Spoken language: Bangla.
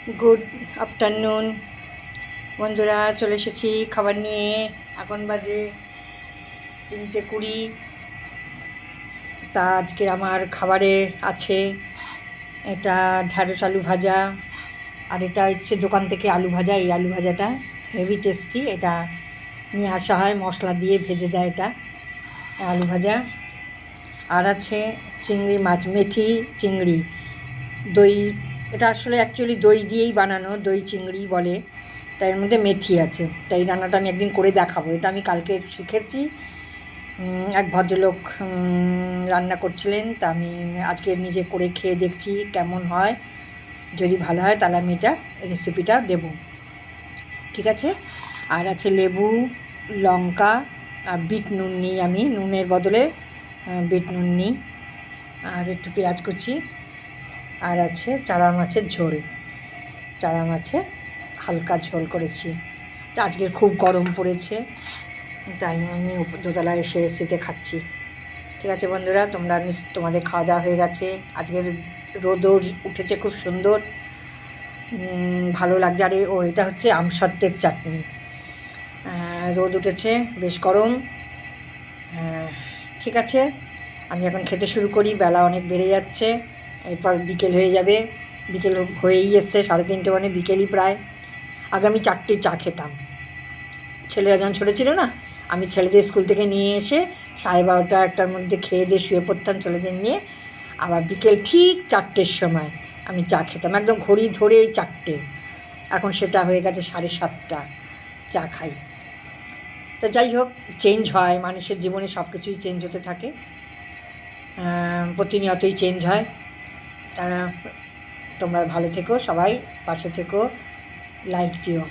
গুড আফটারনুন বন্ধুরা, চলে এসেছি খাবার নিয়ে। এখন বাজে 3:20। তা আজকে আমার খাবারে আছে এটা ঢ্যাঁড়স আলু ভাজা, আর এটা হচ্ছে দোকান থেকে আলু ভাজা। এই আলু ভাজাটা হেভি টেস্টি, এটা নিয়ে আসা হয়, মশলা দিয়ে ভেজে দেয় এটা আলু ভাজা। আর আছে চিংড়ি মাছ, মেথি চিংড়ি, দই। এটা আসলে অ্যাকচুয়ালি দই দিয়েই বানানো, দই চিংড়ি বলে, তাই এর মধ্যে মেথি আছে। তাই রান্নাটা আমি একদিন করে দেখাবো। এটা আমি কালকে শিখেছি, এক ভদ্রলোক রান্না করছিলেন, তা আমি আজকে নিজে করে খেয়ে দেখছি কেমন হয়। যদি ভালো হয় তাহলে আমি এটা রেসিপিটা দেব, ঠিক আছে। আর আছে লেবু, লঙ্কা, আর বিট নুন নিই আমি, নুনের বদলে বিট নুন নিই, আর একটু পেঁয়াজ কুচি, আর আছে চারা মাছের ঝোল। চারা মাছে হালকা ঝোল করেছি। তো আজকের খুব গরম পড়েছে, তাই আমি দোতলায় এসে এসিতে খাচ্ছি। ঠিক আছে বন্ধুরা, তোমাদের খাওয়া দাওয়া হয়ে গেছে। আজকের রোদও উঠেছে খুব সুন্দর, ভালো লাগছে। আরে এটা হচ্ছে আমসত্ত্বের চাটনি। রোদ উঠেছে, বেশ গরম। ঠিক আছে, আমি এখন খেতে শুরু করি। বেলা অনেক বেড়ে যাচ্ছে, এরপর বিকেল হয়ে যাবে। বিকেল হয়েই এসছে, 3:30, মানে বিকেলই প্রায়। আগে আমি 4টে চা খেতাম, ছেলেরা যখন ছোটো ছিল না। আমি ছেলেদের স্কুল থেকে নিয়ে এসে 12:30 1টার মধ্যে খেয়ে দিয়ে শুয়ে পড়তাম ছেলেদের নিয়ে। আবার বিকেল ঠিক 4টের সময় আমি চা খেতাম, একদম ঘড়ি ধরে 4টে। এখন সেটা হয়ে গেছে 7:30 চা খাই। তা যাই হোক, চেঞ্জ হয় মানুষের জীবনে, সব কিছুই চেঞ্জ হতে থাকে, প্রতিনিয়তই চেঞ্জ হয়। তারা তোমরা ভালো থেকো, সবাই পাশে থেকো, লাইক দিও।